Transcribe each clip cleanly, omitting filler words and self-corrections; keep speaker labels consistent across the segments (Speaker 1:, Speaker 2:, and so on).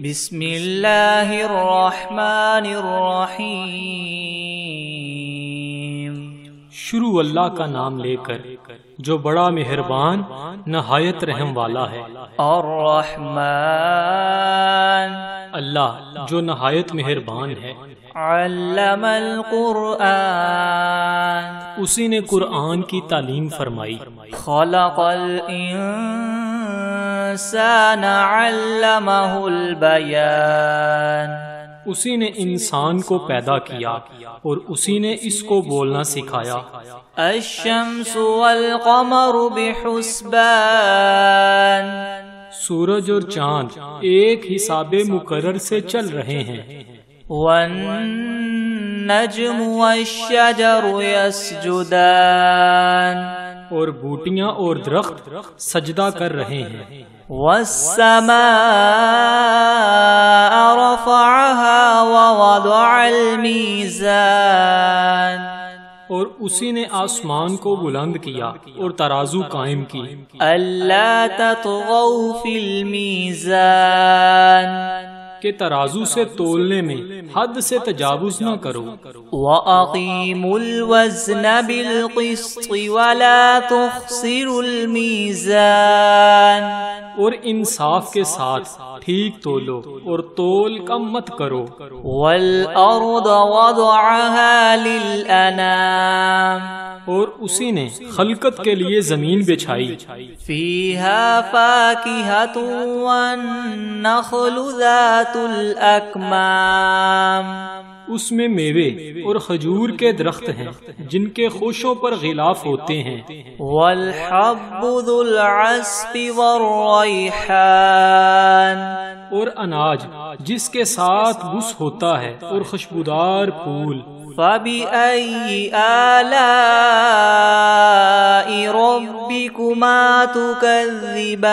Speaker 1: بسم اللہ الرحمن الرحیم۔
Speaker 2: شروع اللہ کا نام لے کر جو بڑا مہربان نہایت رحم والا ہے۔
Speaker 1: الرحمن،
Speaker 2: اللہ جو نہایت مہربان ہے۔
Speaker 1: علم القرآن،
Speaker 2: اسی نے قرآن کی تعلیم فرمائی۔
Speaker 1: خلق الانسان علمہ البیان،
Speaker 2: اسی نے انسان کو پیدا کیا اور اسی نے اس کو بولنا سکھایا۔
Speaker 1: الشمس والقمر بحسبان،
Speaker 2: سورج اور چاند ایک حساب مقرر سے چل رہے ہیں۔
Speaker 1: والنجم والشجر يسجدان،
Speaker 2: اور بوٹیاں اور درخت سجدہ کر رہے ہیں۔
Speaker 1: والسماء رفعها ووضع الميزان،
Speaker 2: اور اسی نے آسمان کو بلند کیا اور ترازو قائم کی۔
Speaker 1: ألا تطغوا في الميزان،
Speaker 2: کہ ترازو سے تولنے میں حد سے تجاوز نہ کرو۔
Speaker 1: وَأَقِيمُوا الْوَزْنَ بِالْقِسْطِ وَلَا تُخْسِرُوا الْمِيزَانَ،
Speaker 2: اور انصاف کے ساتھ ٹھیک تولو اور تول کم مت کرو۔
Speaker 1: وَالْأَرْضَ وَضَعَهَا لِلْأَنَامِ،
Speaker 2: اور اسی نے خلقت کے لیے زمین بچھائی۔
Speaker 1: فِيهَا فَاكِهَةٌ وَالنَّخْلُ ذَاتُ الْأَكْمَامِ،
Speaker 2: اس میں میوے اور کھجور کے درخت ہیں جن کے خوشوں پر غلاف ہوتے ہیں۔
Speaker 1: وَالْحَبُّ ذُو الْعَصْفِ وَالرَّيْحَانِ،
Speaker 2: اور اناج جس کے ساتھ بس ہوتا ہے اور خوشبودار پھول۔
Speaker 1: فَبِأَيِّ آلَاءِ رَبِّكُمَا تُكَذِّبَانِ،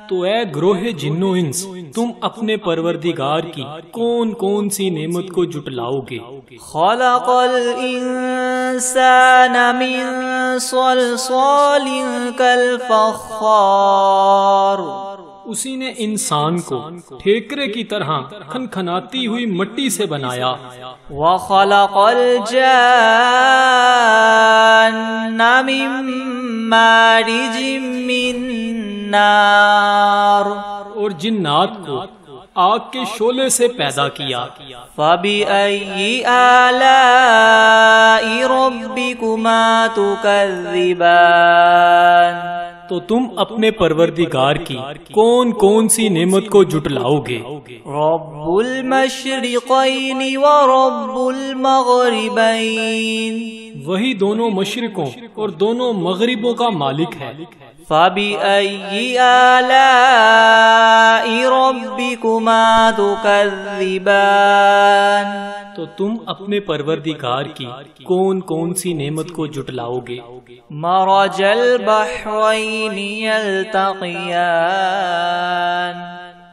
Speaker 2: تو اے گروہ جن و انس، تم اپنے پروردگار کی کون کون سی نعمت کو جٹلاؤ گے؟
Speaker 1: خَلَقَ الْإِنسَانَ مِنْ صَلْصَالٍ كَالْفَخَّارِ،
Speaker 2: اسی نے انسان کو ٹھیکرے کی طرح کھنکھناتی ہوئی مٹی سے بنایا۔
Speaker 1: وَخَلَقَ الْجَانَّ مِن مَّارِجٍ مِّن نَّارٍ،
Speaker 2: اور جنات کو آگ کے شعلے سے پیدا کیا۔
Speaker 1: فَبِأَيِّ آلَاءِ رَبِّكُمَا تُكَذِّبَانِ،
Speaker 2: تو تم اپنے پروردگار کی کون کون سی نعمت کو جٹلاؤ گے؟
Speaker 1: رَبُّ الْمَشْرِقَيْنِ وَرَبُّ الْمَغْرِبَيْنِ،
Speaker 2: وہی دونوں مشرقوں اور دونوں مغربوں کا مالک ہے۔
Speaker 1: فَبِأَيِّ آلَاءِ رَبِّكُمَا تُكَذِّبَانِ،
Speaker 2: تو تم اپنے پروردگار کی کون کون سی نعمت کو جٹلاؤ گے؟
Speaker 1: مَرَجَ الْبَحْرَيْنِ يَلْتَقِيَانِ،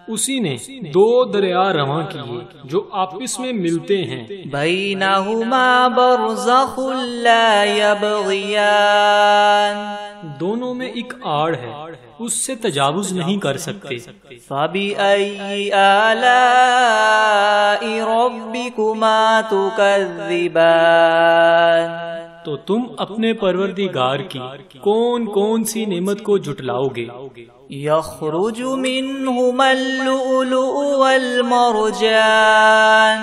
Speaker 2: اسی نے دو دریا رواں کیے جو آپس میں ملتے ہیں۔
Speaker 1: بَيْنَهُمَا بَرْزَخٌ لَا يَبْغِيَانِ،
Speaker 2: دونوں میں ایک آڑ ہے، اس سے تجاوز نہیں کر سکتے۔
Speaker 1: فَبِأَيِّ آلَاءِ رَبِّكُمَا تُكَذِّبَانِ،
Speaker 2: تو تم اپنے پروردگار کی کون کون سی نعمت کو جٹلاؤ گے؟
Speaker 1: يَخْرُجُ مِنْهُمَا اللُّؤْلُؤُ وَالْمَرْجَانُ،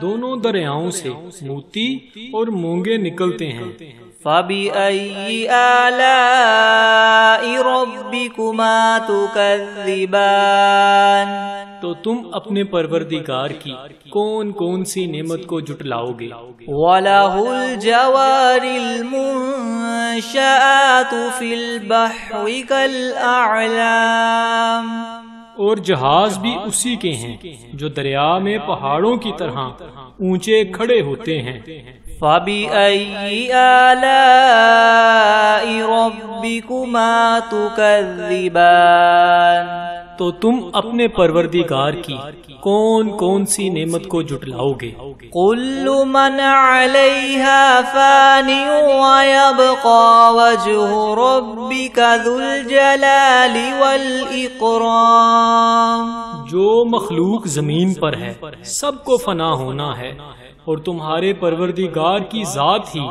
Speaker 2: دونوں دریاؤں سے موتی اور مونگے نکلتے ہیں۔
Speaker 1: فَبِأَيِّ آلَاءِ رَبِّكُمَا تُكَذِّبَانِ،
Speaker 2: تو تم اپنے پروردگار کی کون کون سی نعمت کو جٹلاؤ گے؟
Speaker 1: وَلَهُ الْجَوَارِ الْمُنشَآتُ فِي الْبَحْرِ كَالْأَعْلَامِ،
Speaker 2: اور جہاز بھی اسی کے ہیں جو دریا میں پہاڑوں کی طرح اونچے کھڑے ہوتے ہیں۔
Speaker 1: فَبِأَيِّ آلَاءِ رَبِّكُمَا تُكَذِّبَانِ،
Speaker 2: تو تم اپنے پروردگار کی کون کون سی نعمت کو جٹلاؤ گے؟
Speaker 1: كُلُّ مَنْ عَلَيْهَا فَانٍ وَيَبْقَى وَجْهُ رَبِّكَ ذُو الْجَلَالِ وَالْإِكْرَامِ،
Speaker 2: جو مخلوق زمین پر ہے سب کو فنا ہونا ہے، اور تمہارے پروردگار کی ذات ہی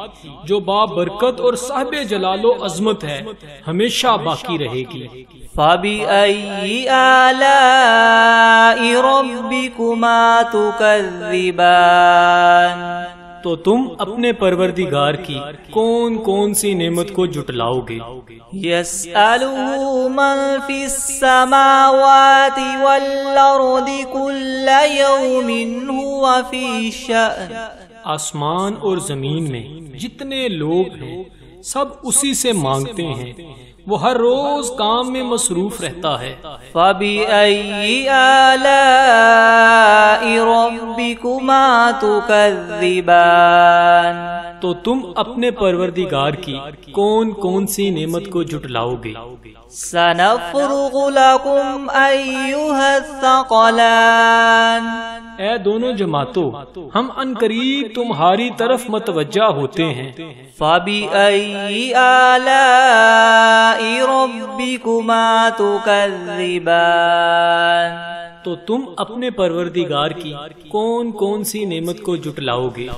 Speaker 2: جو بابرکت اور صاحب جلال و عظمت ہے ہمیشہ باقی رہے گی۔
Speaker 1: فَبِأَيِّ آلَاءِ رَبِّكُمَا تُكَذِّبَانِ،
Speaker 2: تو تم اپنے پروردگار کی کون کون سی نعمت کو جھٹلاؤ گے؟
Speaker 1: يَسْأَلُهُ مَن فِي السَّمَاوَاتِ وَالْأَرْضِ كُلَّ يَوْمٍ هُوَ فِي شَأْنٍ،
Speaker 2: آسمان اور زمین میں جتنے لوگ ہیں سب اسی سے مانگتے ہیں، وہ ہر روز کام میں مصروف رہتا ہے۔
Speaker 1: فَبِأَيِّ آلَاءِ رَبِّكُمَا تُكَذِّبَانِ،
Speaker 2: تو تم اپنے پروردگار کی کون کون سی نعمت کو جھٹلاؤ گے؟
Speaker 1: سَنَفْرُغُ لَكُمْ أَيُّهَا الثَّقَلَانِ،
Speaker 2: اے دونوں جماعتوں، ہم عنقریب تمہاری طرف متوجہ ہوتے ہیں۔
Speaker 1: فَبِأَيِّ آلَاءِ رَبِّكُمَا تُكَذِّبَانِ،
Speaker 2: تو تم اپنے پروردگار کی کون کون سی نعمت کو جھٹلاؤ گے؟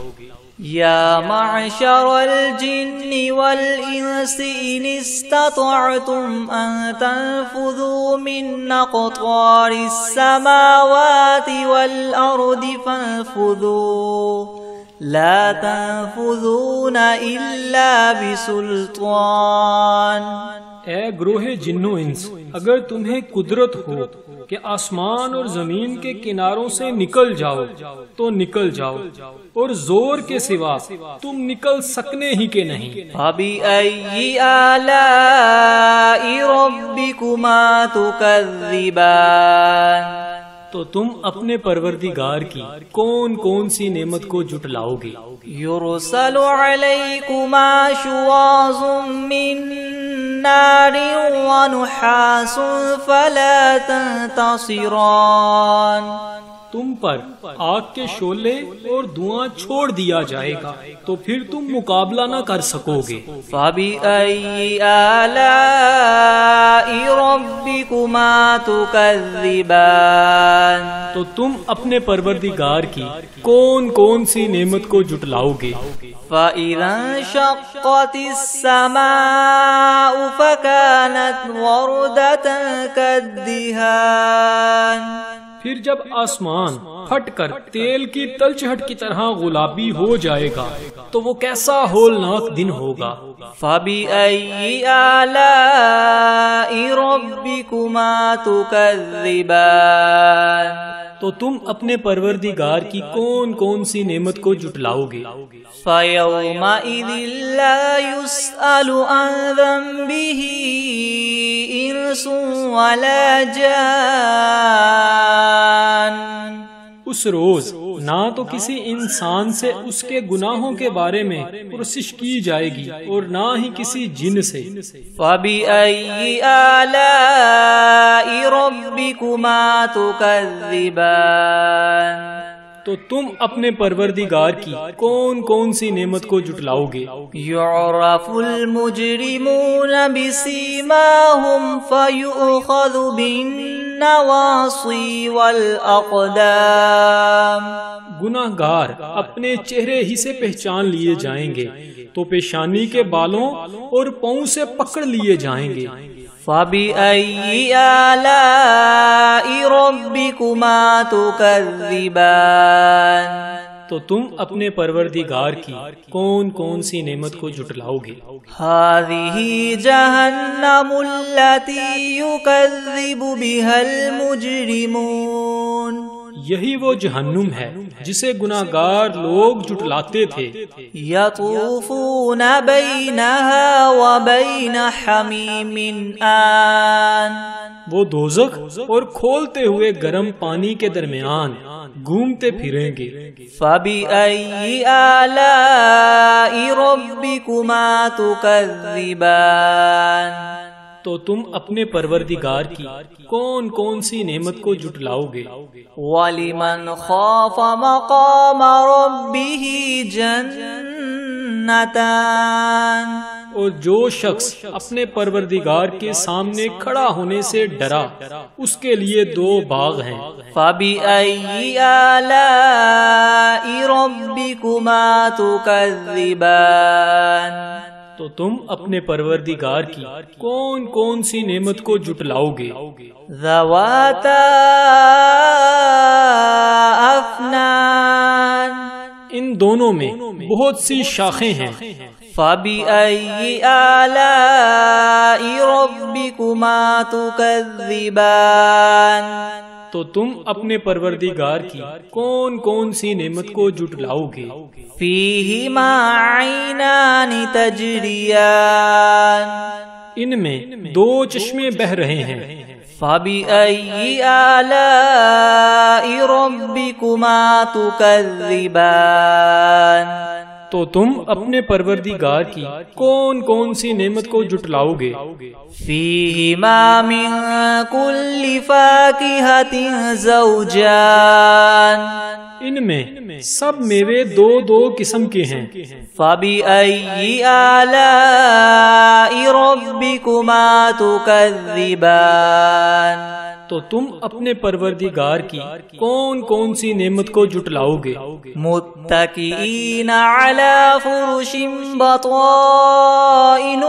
Speaker 1: یا معشر الجن والانس ان استطعتم ان تنفذوا من اقطار السماوات والارض فانفذوا لا تنفذون الا بسلطان۔
Speaker 2: اے گروہ جنو انس، اگر تمہیں قدرت ہو کہ آسمان اور زمین کے کناروں سے نکل جاؤ تو نکل جاؤ، اور زور کے سوا تم نکل سکنے ہی کے نہیں۔
Speaker 1: فَبِأَيِّ آلَاءِ رَبِّكُمَا تُكَذِّبَانِ،
Speaker 2: تو تم اپنے پروردگار کی کون کون سی نعمت کو جھٹلاؤ گے؟
Speaker 1: يُرْسَلُ عَلَيْكُمَا شُوَاظٌ مِّن نَّارٍ وَنُحَاسٌ فَلَا تَنتَصِرَانِ،
Speaker 2: تم پر آگ کے شعلے اور دھواں چھوڑ دیا جائے گا تو پھر تم مقابلہ نہ کر سکو گے۔
Speaker 1: فَبِأَيِّ آلَاءِ رَبِّكُمَا تُكَذِّبَانِ،
Speaker 2: تو تم اپنے پروردگار کی کون کون سی نعمت کو جھٹلاؤ گے؟
Speaker 1: فَإِذَا انشَقَّتِ السَّمَاءُ فَكَانَتْ وَرْدَةً كَالدِّهَانِ،
Speaker 2: پھر جب آسمان پھٹ کر تیل کی تلچھٹ کی طرح گلابی ہو جائے گا تو وہ کیسا ہولناک دن ہوگا۔
Speaker 1: فَبِأَيِّ آلَاءِ رَبِّكُمَا تُكَذِّبَانِ،
Speaker 2: تو تم اپنے پروردگار کی کون کون سی نعمت کو جھٹلاؤ گے؟
Speaker 1: فَيَوْمَئِذٍ لَا يُسْأَلُ عَنْ ذَنبِهِ إِنسٌ وَلَا جَانٌ، اس
Speaker 2: روز نہ تو کسی انسان سے اس کے گناہوں کے بارے میں پرسش کی جائے گی اور نہ ہی کسی جن سے۔
Speaker 1: فَبِأَيِّ آلَاءِ رَبِّكُمَا تُكَذِّبَانِ،
Speaker 2: تو تم اپنے پروردگار کی کون کون سی نعمت کو جھٹلاؤ گے؟
Speaker 1: يُعْرَفُ الْمُجْرِمُونَ بِسِيمَاهُمْ فَيُؤْخَذُ بِالنَّوَاصِي وَالْأَقْدَامِ، گناہ
Speaker 2: گار اپنے چہرے ہی سے پہچان لیے جائیں گے تو پیشانی کے بالوں اور پاؤں سے پکڑ لیے جائیں گے۔
Speaker 1: فَبِأَيِّ آلَاءِ رَبِّكُمَا تُكَذِّبَانِ،
Speaker 2: تو تم اپنے پروردگار کی کون کون سی نعمت کو جھٹلاؤ گے؟
Speaker 1: هَذِهِ جَهَنَّمُ الَّتِي يُكَذِّبُ بِهَا الْمُجْرِمُونَ،
Speaker 2: یہی وہ جہنم ہے جسے گناہگار لوگ جھٹلاتے تھے۔
Speaker 1: یطوفون بینہا وبین حمیم آن،
Speaker 2: وہ دوزخ اور کھولتے ہوئے گرم پانی کے درمیان گھومتے پھریں گے۔
Speaker 1: فَبِأَيِّ آلَاءِ رَبِّكُمَا تُكَذِّبَانِ،
Speaker 2: تو تم اپنے پروردگار کی کون کون سی نعمت کو جھٹلاؤ گے؟
Speaker 1: وَلِمَنْ خَافَ مَقَامَ رَبِّهِ جَنَّتَانِ،
Speaker 2: اور جو شخص اپنے پروردگار کے سامنے کھڑا ہونے سے ڈرا اس کے لیے دو باغ ہیں۔
Speaker 1: فَبِأَيِّ آلَاءِ رَبِّكُمَا تُكَذِّبَانِ،
Speaker 2: تو تم اپنے پروردگار کی کون کون سی نعمت کو جھٹلاؤ گے؟
Speaker 1: ذَوَاتَا أَفْنَانٍ،
Speaker 2: ان دونوں میں بہت سی شاخیں ہیں۔
Speaker 1: فَبِأَيِّ آلَاءِ رَبِّكُمَا تُكَذِّبَانِ،
Speaker 2: تو تم اپنے پروردگار کی کون کون سی نعمت کو جھٹلاؤ گے؟
Speaker 1: فِيهِمَا عَيْنَانِ تَجْرِيَانِ،
Speaker 2: ان میں دو چشمے بہہ رہے ہیں۔
Speaker 1: فَبِأَيِّ آلَاءِ رَبِّكُمَا تُكَذِّبَانِ،
Speaker 2: تو تم اپنے پروردگار کی کون کون سی نعمت کو جھٹلاؤ گے؟
Speaker 1: فِيهِمَا مِن كُلِّ فَاكِهَةٍ زَوْجَانِ،
Speaker 2: ان میں سب میوے دو دو قسم کے ہیں۔
Speaker 1: فَبِأَيِّ آلَاءِ رَبِّكُمَا تُكَذِّبَانِ،
Speaker 2: تو تم اپنے پروردگار کی کون کون سی نعمت کو جھٹلاؤ گے؟
Speaker 1: متكئين على فرش بطائنها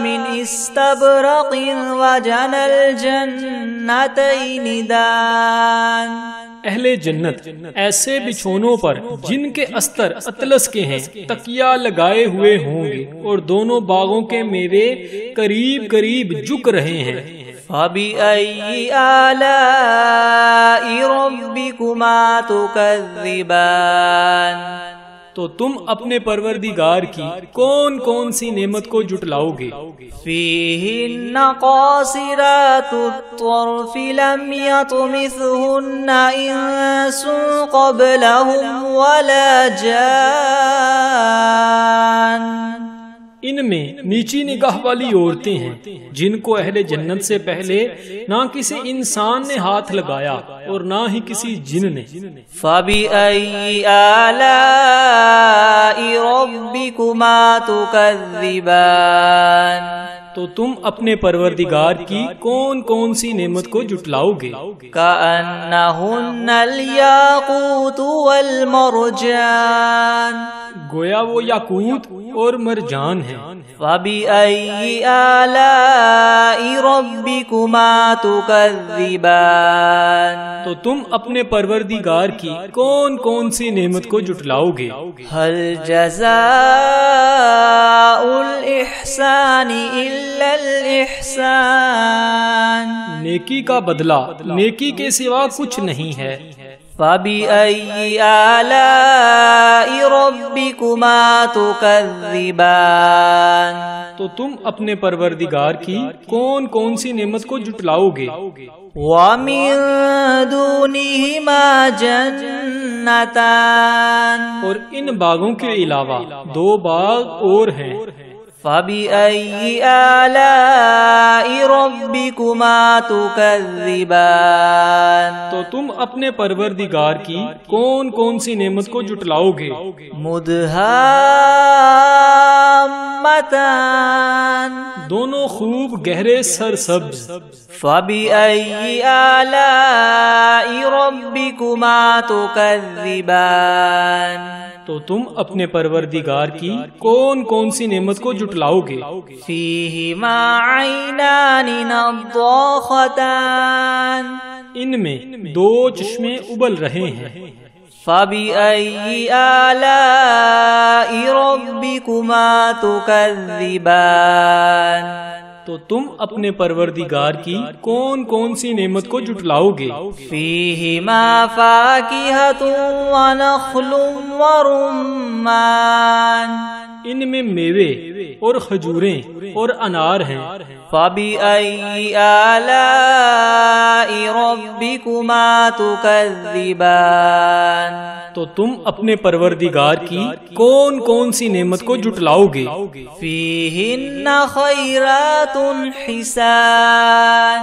Speaker 1: من استبرق وجنى الجنتين دان،
Speaker 2: اہل جنت ایسے بچھونوں پر جن کے استر اطلس کے ہیں تکیہ لگائے ہوئے ہوں گے اور دونوں باغوں کے میوے قریب قریب جھک رہے ہیں۔
Speaker 1: فَبِأَيِّ آلَاءِ رَبِّكُمَا تُكَذِّبَانِ،
Speaker 2: تو تم اپنے پروردگار کی کون کون سی نعمت کو جھٹلاؤ گے؟
Speaker 1: فِيهِنَّ قَاصِرَاتُ الطَّرْفِ لَمْ يَطْمِثْهُنَّ إِنسٌ قَبْلَهُمْ وَلَا جَانٌّ،
Speaker 2: ان میں نیچی نگاہ والی عورتیں ہیں جن کو اہل جنت سے پہلے نہ کسی انسان نے ہاتھ لگایا اور نہ ہی کسی جن نے۔
Speaker 1: فَبِأَيِّ آلَاءِ رَبِّكُمَا تُكَذِّبَانِ،
Speaker 2: تو تم اپنے پروردگار کی کون کون سی نعمت کو جھٹلاؤ گے؟
Speaker 1: كَأَنَّهُنَّ الْيَاقُوتُ وَالْمَرْجَانُ،
Speaker 2: گویا وہ یاقوت اور مرجان ہیں۔
Speaker 1: فَبِأَيِّ آلَاءِ رَبِّكُمَا تُكَذِّبَانِ،
Speaker 2: تو تم اپنے پروردگار کی کون کون سی نعمت کو جھٹلاؤ گے؟
Speaker 1: هَلْ جَزَاءُ الْإِحْسَانِ إِلَّا الْإِحْسَانُ،
Speaker 2: نیکی کا بدلہ نیکی کے سوا کچھ نہیں ہے۔
Speaker 1: فَبِأَيِّ آلَاءِ رَبِّكُمَا تُكَذِّبَانِ،
Speaker 2: تو تم اپنے پروردگار کی کون کون سی نعمت کو جھٹلاؤ گے؟
Speaker 1: وَمِن دُونِهِمَا جَنَّتَانِ،
Speaker 2: اور ان باغوں کے علاوہ دو باغ اور ہیں۔
Speaker 1: فَبِأَيِّ آلَاءِ رَبِّكُمَا تُكَذِّبَانِ،
Speaker 2: تو تم اپنے پروردگار کی کون کون سی نعمت کو جھٹلاؤ گے؟
Speaker 1: مُدْهَامَّتَانِ،
Speaker 2: دونوں خوب گہرے سرسبز۔
Speaker 1: فَبِأَيِّ آلَاءِ رَبِّكُمَا تُكَذِّبَانِ،
Speaker 2: تو تم اپنے پروردگار کی کون کون سی نعمت کو جھٹلاؤ گے؟
Speaker 1: فِيهِمَا عَيْنَانِ نَضَّاخَتَانِ،
Speaker 2: ان میں دو چشمے ابل رہے ہیں۔
Speaker 1: فَبِأَيِّ آلَاءِ رَبِّكُمَا تُكَذِّبَانِ،
Speaker 2: تو تم اپنے پروردگار کی کون کون سی نعمت کو جھٹلاؤ گے؟
Speaker 1: فِيهِمَا فَاكِهَةٌ وَنَخْلٌ وَرُمَّانٌ،
Speaker 2: ان میں میوے اور کھجوریں اور انار ہیں۔
Speaker 1: فَبِأَيِّ آلَاءِ رَبِّكُمَا تُكَذِّبَانِ،
Speaker 2: تو تم اپنے پروردگار کی کون کون سی نعمت کو جھٹلاؤ گے؟
Speaker 1: فِيهِنَّ خَيْرَاتٌ حِسَانٌ،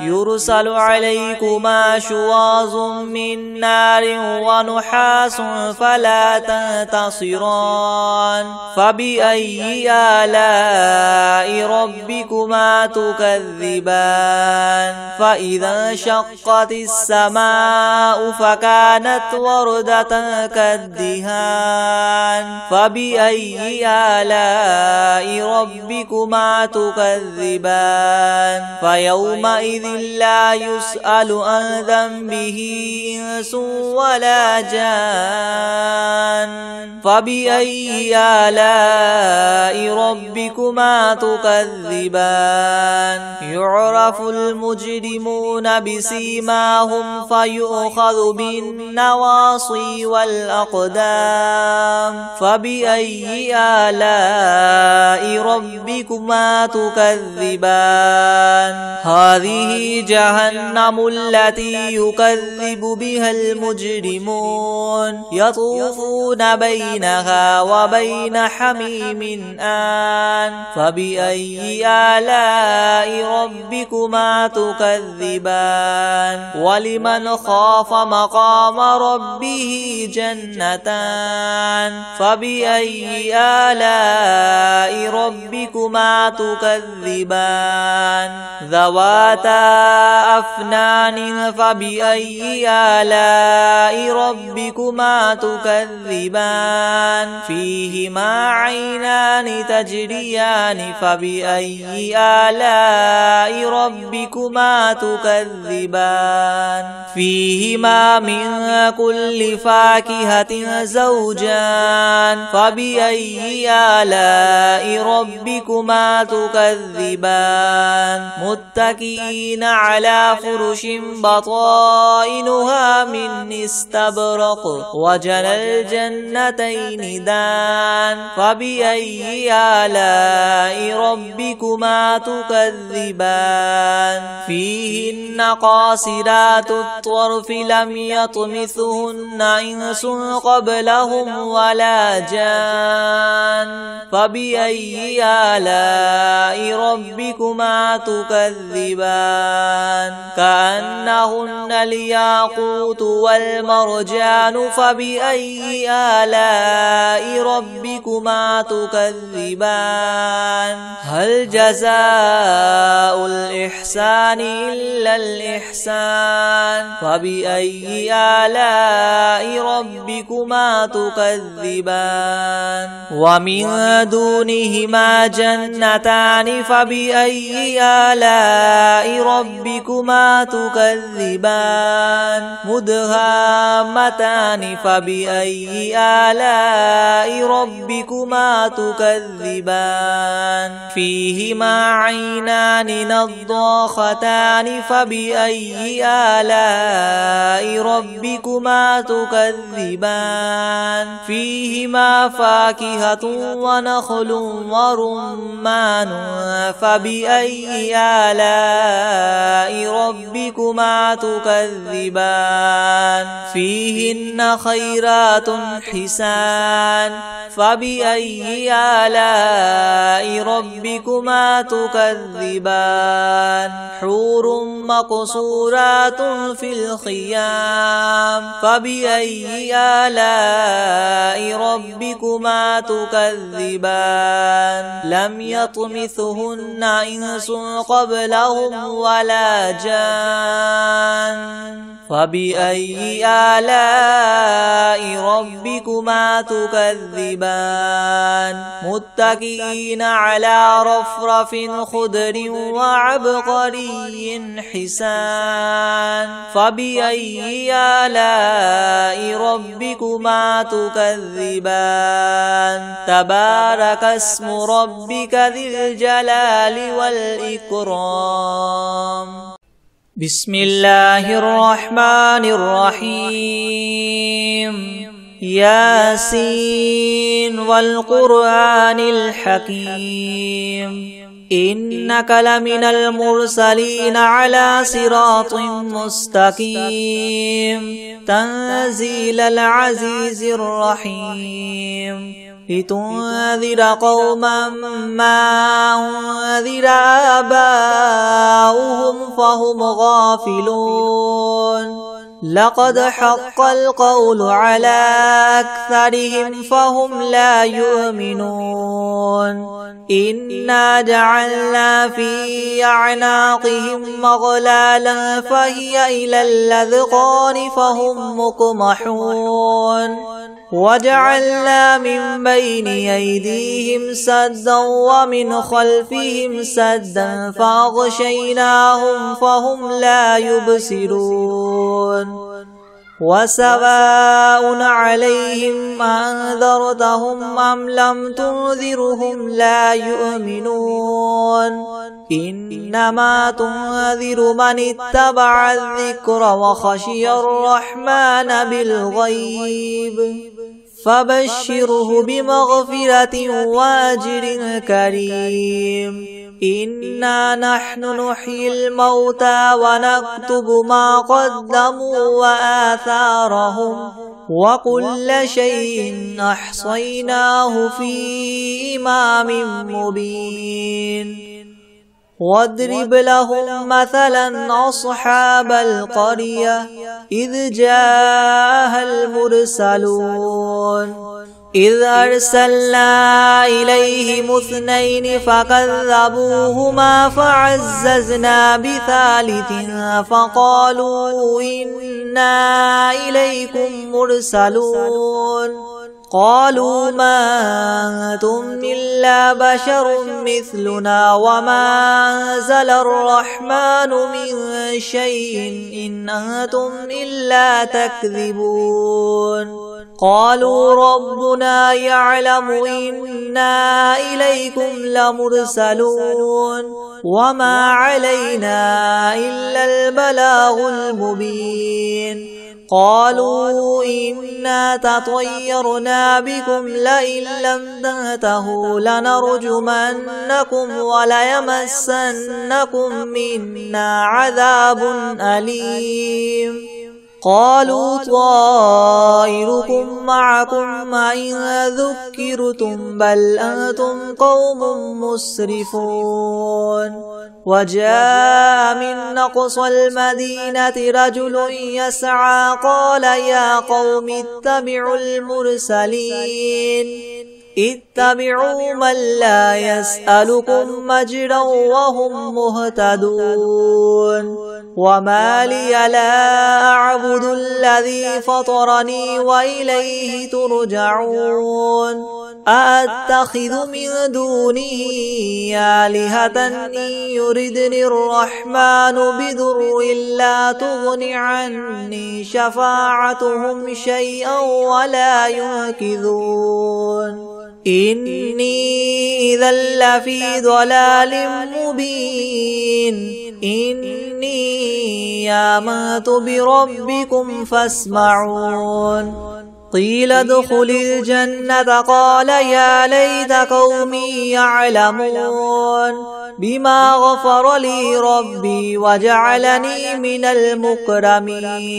Speaker 1: يرسل عليكما شواظ من نار ونحاس فلا تنتصران فبأي آلاء ربكما تكذبان فإذا انشقت السماء فكانت وردة كالدهان فبأي آلاء ربكما تكذبان فيومئذ لا يسأل عن ذنبه إنس ولا جان فبأي آلاء ربكما تكذبان يعرف المجرمون بسيماهم فيؤخذ بالنواصي والأقدام فبأي آلاء ربكما تكذبان هذه جهنم التي يكذب بها المجرمون يطوفون بينها وبين حميم آن فبأي آلاء ربكما تكذبان ولمن خاف مقام ربه جنتان فبأي آلاء ربكما تكذبان ذواتا أفنان فبأي آلاء ربكما تكذبان فيهما عينان تجريان فبأي آلاء ربكما تكذبان فيهما من كل فاكهة زوجان فبأي آلاء ربكما تكذبان متكئين على فرش بطائنها من استبرق وجنى الجنتين دان فبأي آلاء ربكما تكذبان فيهن قاصرات الطرف لم يطمثهن إنس قبلهم ولا جان فبأي آلاء ربكما تكذبان كأنهن الياقوت والمرجان فبأي آلاء ربكما تكذبان هل جزاء الإحسان إلا الإحسان فبأي آلاء ربكما تكذبان ومن دونهما جنتان فبأي آلاء ربكما تكذبان مدهامتان فبأي آلاء ربكما تكذبان فيهما عينان نضاختان فبأي آلاء ربكما تكذبان فيهما فاكهة ونخل ورمان فبأي آلاء ربكما تكذبان فيهن خيرات حسان فبأي آلاء ربكما تكذبان حور مقصورات في الخيام فبأي آلاء ربكما تكذبان لم يطمثهن إنس قبلهم ولا جان فبأي آلاء ربكما تكذبان متكئين على رفرف خضر وعبقري حسان فبأي آلاء ربكما تكذبان تبارك اسم ربك ذي الجلال والإكرام بسم الله الرحمن الرحيم ياسين والقرآن الحكيم إنك لمن المرسلين على صراط مستقيم تنزيل العزيز الرحيم لتنذر قوما ما أنذر آباؤهم فهم غافلون لقد حق القول على أكثرهم فهم لا يؤمنون إنا جعلنا في أعناقهم مغلالا فهي إلى الأذقان فهم مقمحون وجعلنا من بين أيديهم سدا ومن خلفهم سدا فأغشيناهم فهم لا يبصرون وسواء عليهم أنذرتهم أم لم تنذرهم لا يؤمنون إنما تنذر من اتبع الذكر وخشي الرحمن بالغيب فبشره بمغفرة وأجر كريم إنا نحن نحيي الموتى ونكتب ما قدموا وآثارهم وكل شيء أحصيناه في إمام مبين واضرب لهم مثلا أصحاب القرية إذ جاءها المرسلون إذ أرسلنا إليهم 2 فكذبوهما فعززنا ب3 فقالوا إنا إليكم مرسلون قالوا ما أنتم إلا بشر مثلنا وما أنزل الرحمن من شيء إن أنتم إلا تكذبون قالوا ربنا يعلم إنا إليكم لمرسلون وما علينا إلا البلاغ المبين قالوا إنا تطيرنا بكم لئن لم تنتهوا لنرجمنكم وليمسنكم منا عذاب أليم قالوا طائركم معكم إن ذكرتم بل أنتم قوم مسرفون وجاء من أقصى المدينة رجل يسعى قال يا قوم اتبعوا المرسلين اتبعوا من لا يسألكم مجرا وهم مهتدون وما لي لا أعبد الذي فطرني وإليه ترجعون أأتخذ من دونه آلهة إن يردني الرحمن بضر لا تغن عني شفاعتهم شيئا ولا ينقذون إني إذا لفي ضلال مبين إني آمنت بربكم فاسمعون قيل ادخل الجنة قال يا ليت قومي يعلمون بما غفر لي ربي وجعلني من المكرمين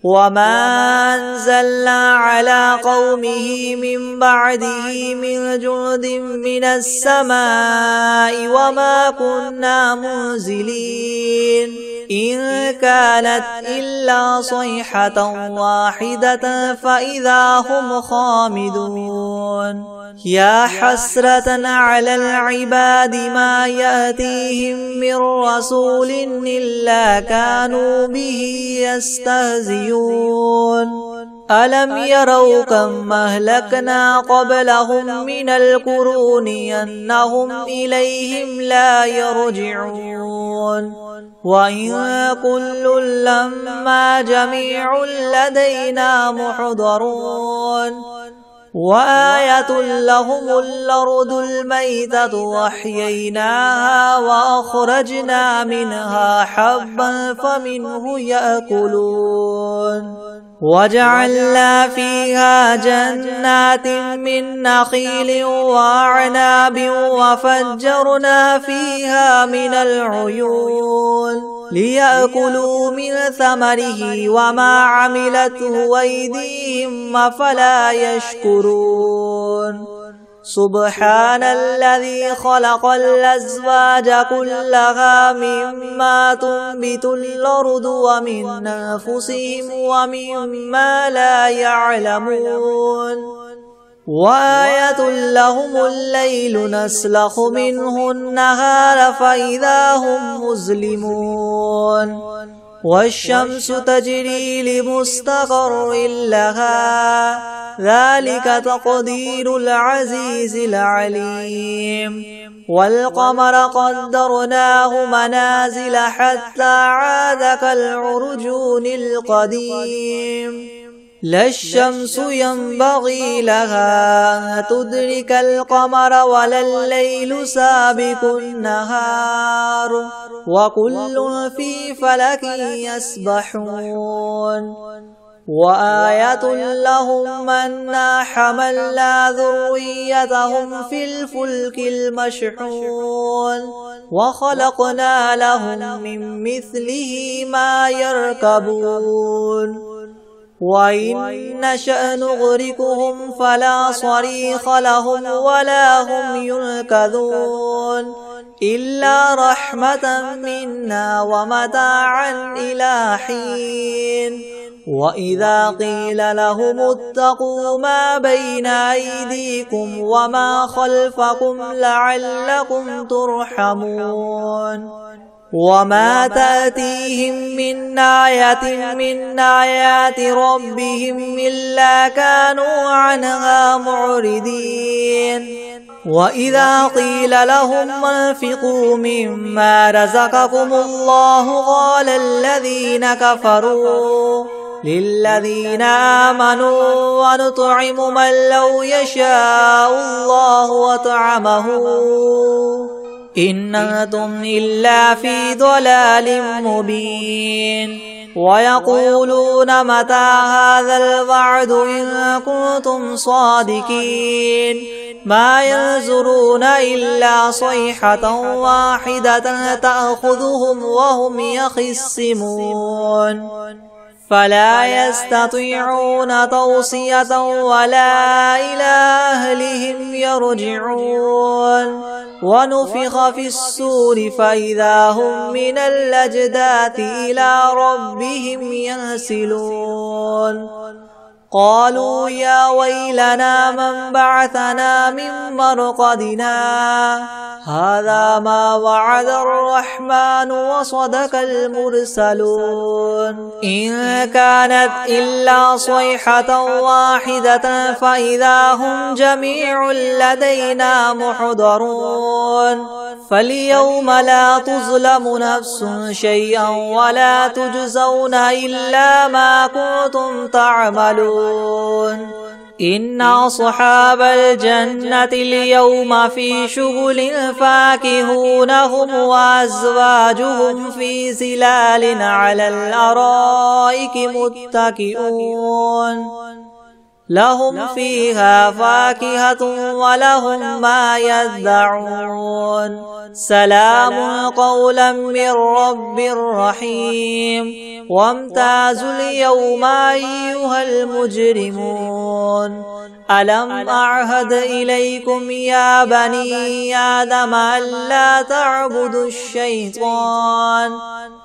Speaker 1: وما أنزلنا على قومه من بعده من جند من السماء وما كنا منزلين إن كانت إلا صيحة واحدة فإذا هم خامدون يا حسرة على العباد ما يأتيهم من رسول إلا كانوا به يستهزئون ألم يروا كم أهلكنا قبلهم من القرون أنهم إليهم لا يرجعون وإن كل لما جميع لدينا محضرون وآية لهم الأرض الميتة وأحييناها وأخرجنا منها حبا فمنه يأكلون وجعلنا فيها جنات من نخيل وأعناب وفجرنا فيها من العيون ليأكلوا من ثمره وما عملته أيديهم أفلا يشكرون سبحان الذي خلق الأزواج كلها مما تنبت الأرض ومن أنفسهم ومما لا يعلمون وآية لهم الليل نسلخ منه النهار فإذا هم مظلمون والشمس تجري لمستقر لها ذلك تقدير العزيز العليم والقمر قدرناه منازل حتى عاد كالعرجون القديم لا الشمس ينبغي لها أن تدرك القمر ولا الليل سابق النهار وكل في فلك يسبحون وآية لهم أنا حملنا ذريتهم في الفلك المشحون وخلقنا لهم من مثله ما يركبون وإن نشأ نغرقهم فلا صريخ لهم ولا هم ينقذون إلا رحمة منا ومتاعا إلى حين وإذا قيل لهم اتقوا ما بين أيديكم وما خلفكم لعلكم ترحمون وما تأتيهم من آية من آيات ربهم إلا كانوا عنها معرضين وإذا قيل لهم انفقوا مما رزقكم الله قال الذين كفروا للذين آمنوا ونطعم من لو يشاء الله وطعمه إن أنتم إلا في ضلال مبين ويقولون متى هذا الوعد إن كنتم صادقين ما ينظرون إلا صيحة واحدة تأخذهم وهم يخصمون فلا يستطيعون توصية ولا إلى أهلهم يرجعون ونفخ في الصور فإذا هم من الأجداث إلى ربهم ينسلون قالوا يا ويلنا من بعثنا من مرقدنا هذا ما وعد الرحمن وصدق المرسلون إن كانت إلا صيحة واحدة فإذا هم جميع لدينا محضرون فاليوم لا تظلم نفس شيئا ولا تجزون إلا ما كنتم تعملون إن أصحاب الجنة اليوم في شغل فاكهون هم وأزواجهم في ظلال على الأرائك متكئون لهم فيها فاكهة ولهم ما يدعون سلام قولا من رب رحيم وامتازوا اليوم أيها المجرمون ألم أعهد إليكم يا بني آدم ألا تعبدوا الشيطان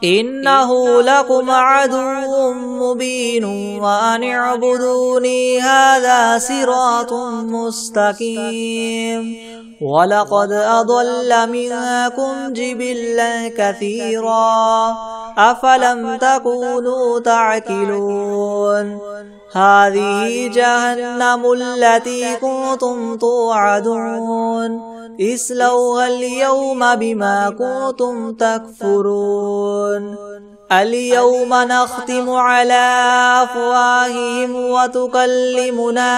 Speaker 1: إنه لكم عدو مبين وأن اعبدوني هذا صراط مستقيم ولقد أضل منكم جبلا كثيرا أفلم تكونوا تعقلون هذه جهنم التي كنتم توعدون اصلوها اليوم بما كنتم تكفرون اليوم نختم على أفواههم وتكلمنا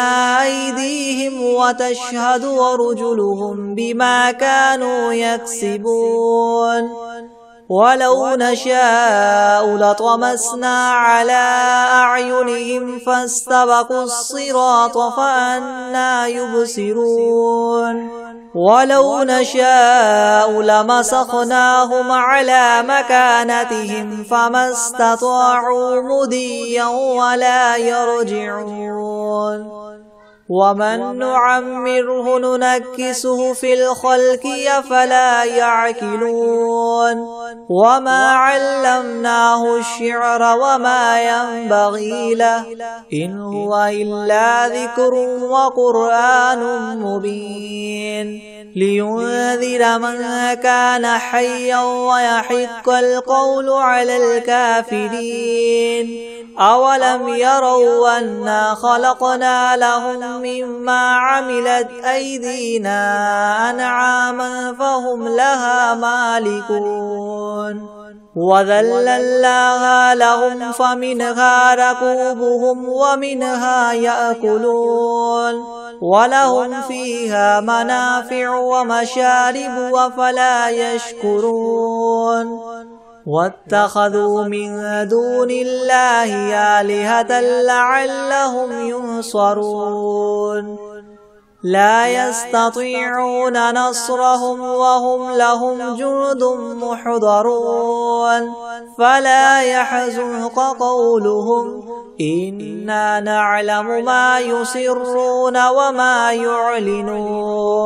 Speaker 1: أيديهم وتشهد أرجلهم بما كانوا يكسبون ولو نشاء لطمسنا على أعينهم فاستبقوا الصراط فأنى يبصرون ولو نشاء لمسخناهم على مكانتهم فما استطاعوا مضيا ولا يرجعون ومن نعمره ننكسه في الخلق أفلا يعقلون وما علمناه الشعر وما ينبغي له إن هو إلا ذكر وقرآن مبين لينذر من كان حيا ويحق القول على الكافرين أولم يروا أنا خلقنا لهم مما عملت أيدينا أنعاما فهم لها مالكون وذللناها لهم فمنها ركوبهم ومنها يأكلون ولهم فيها منافع ومشارب أفلا يشكرون واتخذوا من دون الله آلهة لعلهم ينصرون لا يستطيعون نصرهم وهم لهم جند محضرون فلا يحزنك قولهم إنا نعلم ما يسرون وما يعلنون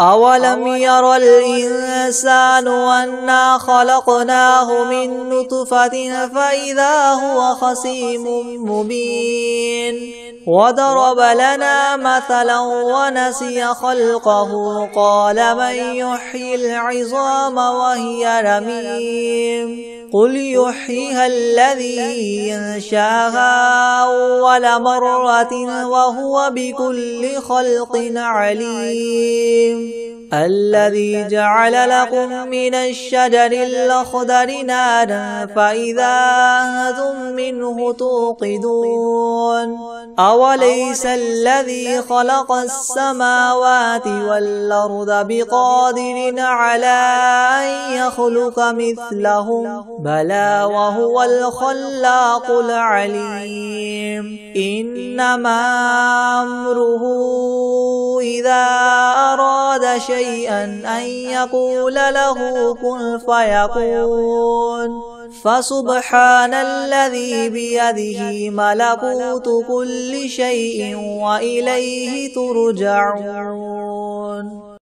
Speaker 1: أولم ير الإنسان أنا خلقناه من نطفة فإذا هو خصيم مبين وضرب لنا مثلا ونسي خلقه قال من يحيي العظام وهي رميم قل يحييها الذي ينشاها أول مرة وهو بكل خلق عليم الذي جعل لكم من الشجر الأخضر نارا فإذا أنتم منه توقدون أوليس الذي خلق السماوات والأرض بقادر على أن يخلق مثلهم بلى وهو الخلاق العليم إنما أمره إذا أراد شيئا أن يقول له كن فيكون فسبحان الذي بيده ملكوت كل شيء وإليه ترجعون.